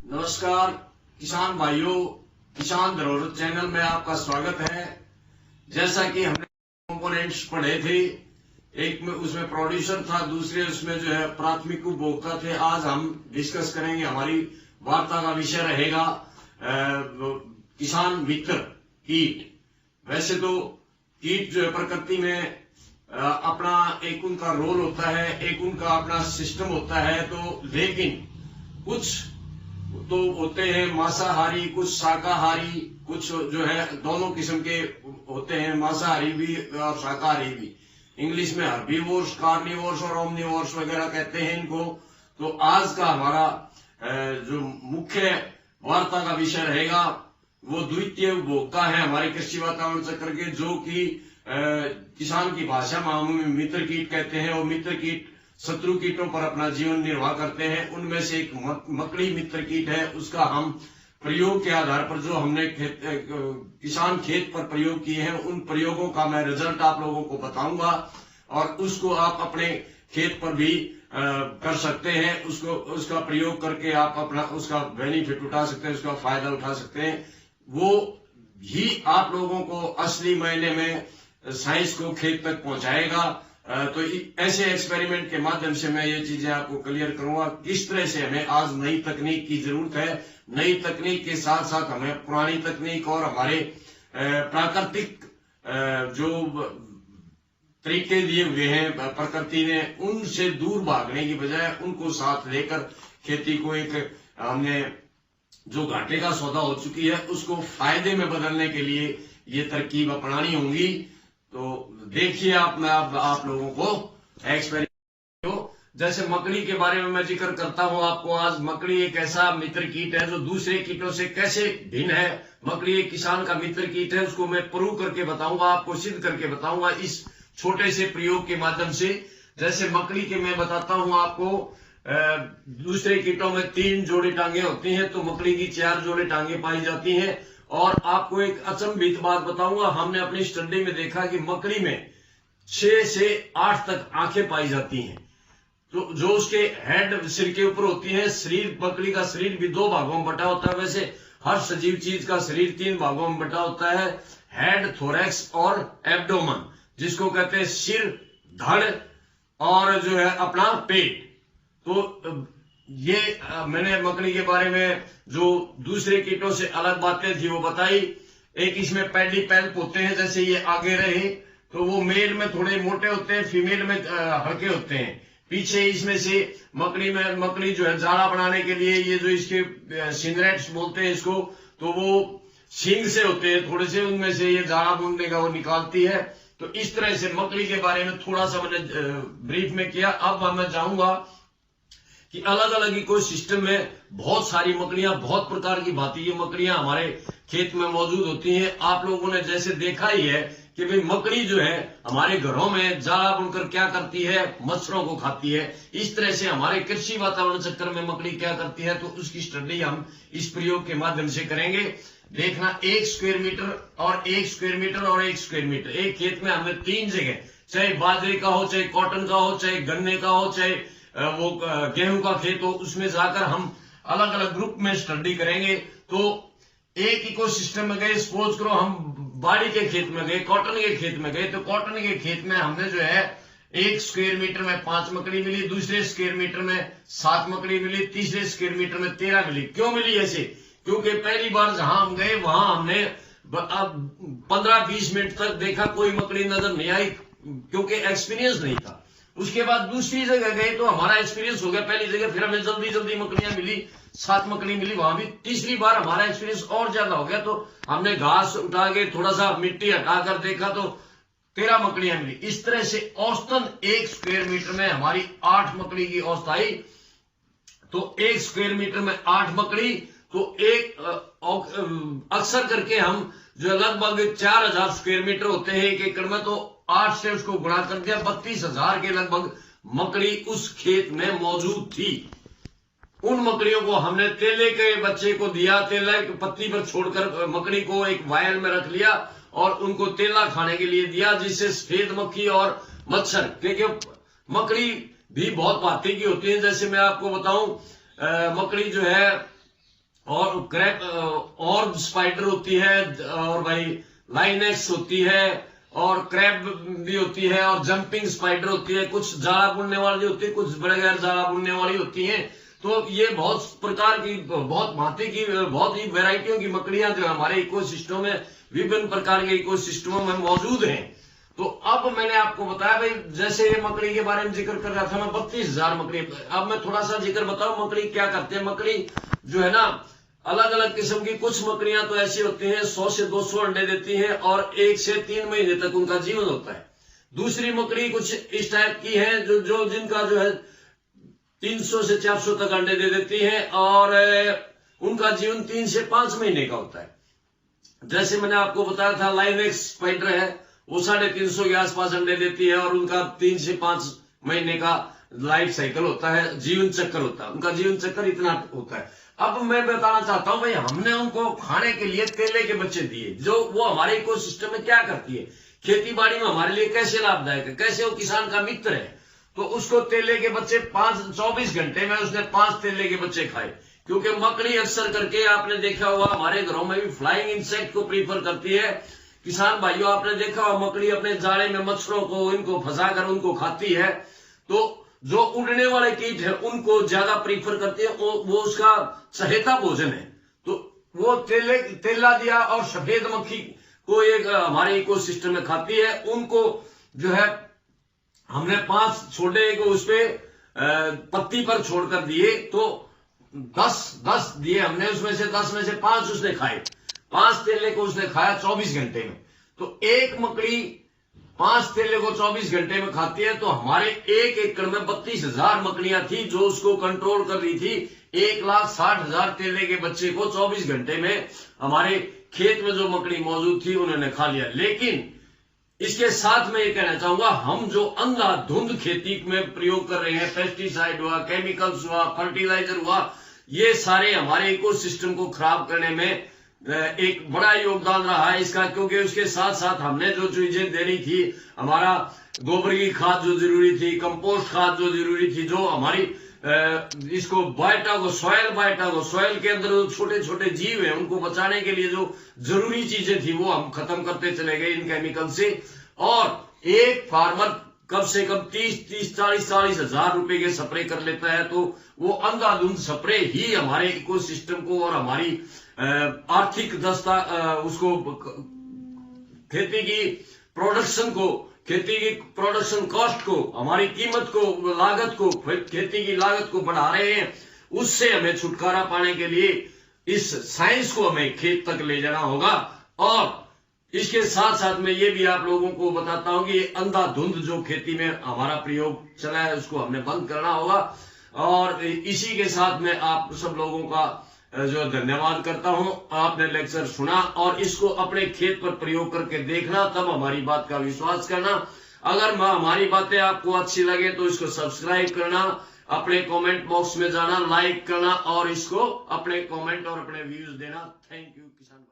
नमस्कार किसान भाइयों, किसान धरोहर चैनल में आपका स्वागत है। जैसा कि हमने कंपोनेंट्स पढ़े थे, एक में उसमें प्रोड्यूसर था, दूसरे उसमें जो है प्राथमिक उपभोक्ता थे। आज हम डिस्कस करेंगे, हमारी वार्ता का विषय रहेगा किसान मित्र कीट। वैसे तो कीट जो है प्रकृति में अपना एक उनका रोल होता है, एक उनका अपना सिस्टम होता है, तो लेकिन कुछ तो होते हैं मांसाहारी, कुछ शाकाहारी, कुछ जो है दोनों किस्म के होते हैं, मांसाहारी भी और शाकाहारी भी। इंग्लिश में हर्बीवोर्स, कार्निवोर्स और ओमनिवोर्स वगैरह कहते हैं इनको। तो आज का हमारा जो मुख्य वार्ता का विषय रहेगा वो द्वितीय उपभोक्ता है हमारे कृषि वातावरण चक्र के, जो कि किसान की भाषा में हम मित्र कीट कहते हैं। और मित्र कीट शत्रु कीटों पर अपना जीवन निर्वाह करते हैं। उनमें से एक मकड़ी मित्र कीट है। उसका हम प्रयोग के आधार पर जो हमने किसान खेत पर प्रयोग किए हैं, उन प्रयोगों का मैं रिजल्ट आप लोगों को बताऊंगा और उसको आप अपने खेत पर भी कर सकते हैं। उसका प्रयोग करके आप अपना उसका बेनिफिट उठा सकते हैं, उसका फायदा उठा सकते हैं। वो ही आप लोगों को असली मायने में साइंस को खेत तक पहुंचाएगा। तो ऐसे एक्सपेरिमेंट के माध्यम से मैं ये चीजें आपको क्लियर करूंगा, किस तरह से हमें आज नई तकनीक की जरूरत है। नई तकनीक के साथ साथ हमें पुरानी तकनीक और हमारे प्राकृतिक जो तरीके दिए हुए हैं प्रकृति ने, उनसे दूर भागने की बजाय उनको साथ लेकर खेती को एक हमने जो घाटे का सौदा हो चुकी है उसको फायदे में बदलने के लिए ये तरकीब अपनानी होंगी। तो देखिए मैं आप लोगों को एक्सपेरिमेंट हो। जैसे मकड़ी के बारे में मैं जिक्र करता हूं आपको आज। मकड़ी एक ऐसा मित्र कीट है जो दूसरे कीटों से कैसे भिन्न है। मकड़ी एक किसान का मित्र कीट है, उसको मैं प्रूव करके बताऊंगा, आपको सिद्ध करके बताऊंगा इस छोटे से प्रयोग के माध्यम से। जैसे मकड़ी के मैं बताता हूं आपको, दूसरे कीटों में 3 जोड़ी टांगे होती हैं, तो मकड़ी की 4 जोड़ी टांगे पाई जाती हैं। और आपको एक अचंभित बात बताऊंगा, हमने अपनी स्टडी में देखा कि मकड़ी में 6 से 8 तक आंखें पाई जाती हैं। तो जो उसके हेड सिर के ऊपर होती है, शरीर मकड़ी का शरीर भी 2 भागों में बटा होता है। वैसे हर सजीव चीज का शरीर 3 भागों में बटा होता है, हेड, थोरैक्स और एब्डोमन, जिसको कहते हैं सिर, धड़ और जो है अपना पेट। तो ये मैंने मकड़ी के बारे में जो दूसरे कीटों से अलग बातें थी वो बताई। एक इसमें पेडिपेल्प होते हैं, जैसे ये आगे रहे तो वो मेल में थोड़े मोटे होते हैं, फीमेल में हल्के होते हैं। पीछे इसमें से मकड़ी जो है जाड़ा बनाने के लिए, ये जो इसके सिनरेट्स बोलते हैं इसको, तो वो सींग से होते हैं थोड़े से, उनमें से ये जाड़ा बुनने का वो निकालती है। तो इस तरह से मकड़ी के बारे में थोड़ा सा मैंने ब्रीफ में किया। अब मैं चाहूंगा कि अलग अलग इकोसिस्टम में बहुत सारी मकड़ियां, बहुत प्रकार की भांति ये मकड़ियां हमारे खेत में मौजूद होती हैं। आप लोगों ने जैसे देखा ही है कि भाई मकड़ी जो है हमारे घरों में जाड़ा बुनकर क्या करती है, मच्छरों को खाती है। इस तरह से हमारे कृषि वातावरण चक्र में मकड़ी क्या करती है, तो उसकी स्टडी हम इस प्रयोग के माध्यम से करेंगे। देखना, 1 स्क्वायर मीटर और 1 स्क्वायर मीटर और 1 स्क्वायर मीटर, एक खेत में हमें 3 जगह, चाहे बाजरे का हो, चाहे कॉटन का हो, चाहे गन्ने का हो, चाहे वो गेहूं का खेत हो, उसमें जाकर हम अलग अलग ग्रुप में स्टडी करेंगे। तो एक इकोसिस्टम में गए, सपोज करो हम बाड़ी के खेत में गए, कॉटन के खेत में गए, तो कॉटन के खेत में हमने जो है 1 स्क्वायर मीटर में 5 मकड़ी मिली, दूसरे स्क्वायर मीटर में 7 मकड़ी मिली, तीसरे स्क्वायर मीटर में 13 मिली। क्यों मिली ऐसे? क्योंकि पहली बार जहां हम गए वहां हमने 15-20 मिनट तक देखा, कोई मकड़ी नजर नहीं आई, क्योंकि एक्सपीरियंस नहीं था। उसके बाद दूसरी जगह गए तो हमारा एक्सपीरियंस हो गया, पहली जगह फिर हमें जल्दी जल्दी मकड़ियां मिली, 7 मकड़ी मिली वहां भी। तीसरी बार हमारा एक्सपीरियंस और ज्यादा हो गया, तो हमने घास उठा के थोड़ा सा मिट्टी हटाकर देखा तो 13 मकड़ियां मिली। इस तरह से औसतन 1 स्क्वायर मीटर में हमारी 8 मकड़ी की औसत आई। तो 1 स्क्वायर मीटर में 8 मकड़ी, तो एक अक्सर करके हम जो लगभग 4000 स्क्वायर मीटर होते हैं 1 एकड़ में, तो 8 से उसको गुणा कर दिया, 32,000 के लगभग मकड़ी उस खेत में मौजूद थी। उन मकड़ियों को हमने तेले के बच्चे को दिया, तेले की पत्ती पर छोड़कर मकड़ी को एक वायल में रख लिया और उनको तेला खाने के लिए दिया, जिससे सफेद मक्खी और मच्छर, क्योंकि मकड़ी भी बहुत भांति की होती है। जैसे मैं आपको बताऊं, मकड़ी जो है और क्रैप और स्पाइडर होती है, और भाई लाइनेक्स होती है, और क्रैब भी होती है, और जंपिंग स्पाइडर होती है, कुछ जाड़ा बुनने वाली होती है, कुछ बड़े गैर जाड़ा बुनने वाली होती हैं। तो ये बहुत प्रकार की, बहुत भांति की, बहुत ही वैरायटियों की मकड़ियां जो हमारे इकोसिस्टम में, विभिन्न प्रकार के इकोसिस्टमों में मौजूद हैं। तो अब मैंने आपको बताया भाई, जैसे ये मकड़ी के बारे में जिक्र कर रहा था मैं 32,000 मकड़ी। अब मैं थोड़ा सा जिक्र बताऊं मकड़ी क्या करते हैं। मकड़ी जो है ना, अलग अलग किस्म की, कुछ मकड़ियां तो ऐसी होती हैं 100 से 200 अंडे देती हैं और 1 से 3 महीने तक उनका जीवन होता है। दूसरी मकड़ी कुछ इस टाइप की है जो जिनका जो है 300 से 400 तक अंडे दे देती है और उनका जीवन 3 से 5 महीने का होता है। जैसे मैंने आपको बताया था लाइनेक्स स्पाइडर है, वो 350 के आसपास अंडे देती है और उनका 3 से 5 महीने का लाइफ साइकिल होता है, जीवन चक्र होता है, उनका जीवन चक्र इतना होता है। अब मैं बताना चाहता हूं भाई, हमने उनको खाने के लिए तेले के बच्चे दिए, जो वो हमारे इकोसिस्टम में क्या करती है, खेती बाड़ी में हमारे लिए कैसे लाभदायक है, कैसे वो किसान का मित्र है। तो उसको तेले के बच्चे 24 घंटे में उसने 5 तेले के बच्चे खाए, क्योंकि मकड़ी अक्सर करके आपने देखा हुआ हमारे घरों में भी फ्लाइंग इंसेक्ट को प्रीफर करती है। किसान भाइयों, आपने देखा हुआ मकड़ी अपने जाड़े में मच्छरों को, इनको फंसाकर उनको खाती है। तो जो उड़ने वाले कीट है उनको ज्यादा प्रीफर करती है, वो उसका सहेता भोजन है। तो वो तेला दिया और सफेद मक्खी को एक हमारे इकोसिस्टम में खाती है। उनको जो है हमने 5 छोटे को उस पे पत्ती पर छोड़कर दिए, तो 10 दिए हमने, उसमें से 10 में से 5 उसने खाए, 5 तेले को उसने खाया 24 घंटे में। तो एक मकड़ी 5 तेले को 24 घंटे में खाती है। तो हमारे 1 एकड़ में 32,000 मकड़ियां थी जो उसको कंट्रोल कर रही थी। 1,60,000 तेले के बच्चे को 24 घंटे में हमारे खेत में जो मकड़ी मौजूद थी उन्होंने खा लिया। लेकिन इसके साथ मैं ये कहना चाहूंगा, हम जो अंधाधुंध खेती में प्रयोग कर रहे हैं, पेस्टिसाइड हुआ, केमिकल्स हुआ, फर्टिलाइजर हुआ, ये सारे हमारे इकोसिस्टम को खराब करने में एक बड़ा योगदान रहा है इसका। क्योंकि उसके साथ साथ हमने जो चीजें देनी थी, हमारा गोबर की खाद जो जरूरी थी, कंपोस्ट खाद जो जरूरी थी, जो हमारी इसको बायोटा को, सॉयल के अंदर जो छोटे छोटे जीव हैं उनको बचाने के लिए जो जरूरी चीजें थी वो हम खत्म करते चले गए इन केमिकल से। और एक फार्मर कम से कम 30-40 हजार रुपए के स्प्रे कर लेता है। तो वो अंधाधुंध स्प्रे ही हमारे इकोसिस्टम को और हमारी आर्थिक दस्ता उसको खेती की प्रोडक्शन कॉस्ट को, हमारी कीमत को, लागत को, खेती की लागत को बढ़ा रहे हैं। उससे हमें छुटकारा पाने के लिए इस साइंस को हमें खेत तक ले जाना होगा। और इसके साथ साथ मैं ये भी आप लोगों को बताता हूं कि अंधाधुंध जो खेती में हमारा प्रयोग चला है उसको हमने बंद करना होगा। और इसी के साथ मैं आप सब लोगों का जो धन्यवाद करता हूं, आपने लेक्चर सुना और इसको अपने खेत पर प्रयोग करके देखना, तब हमारी बात का विश्वास करना। अगर हमारी बातें आपको अच्छी लगे तो इसको सब्सक्राइब करना, अपने कमेंट बॉक्स में जाना, लाइक करना और इसको अपने कमेंट और अपने व्यूज देना। थैंक यू किसान।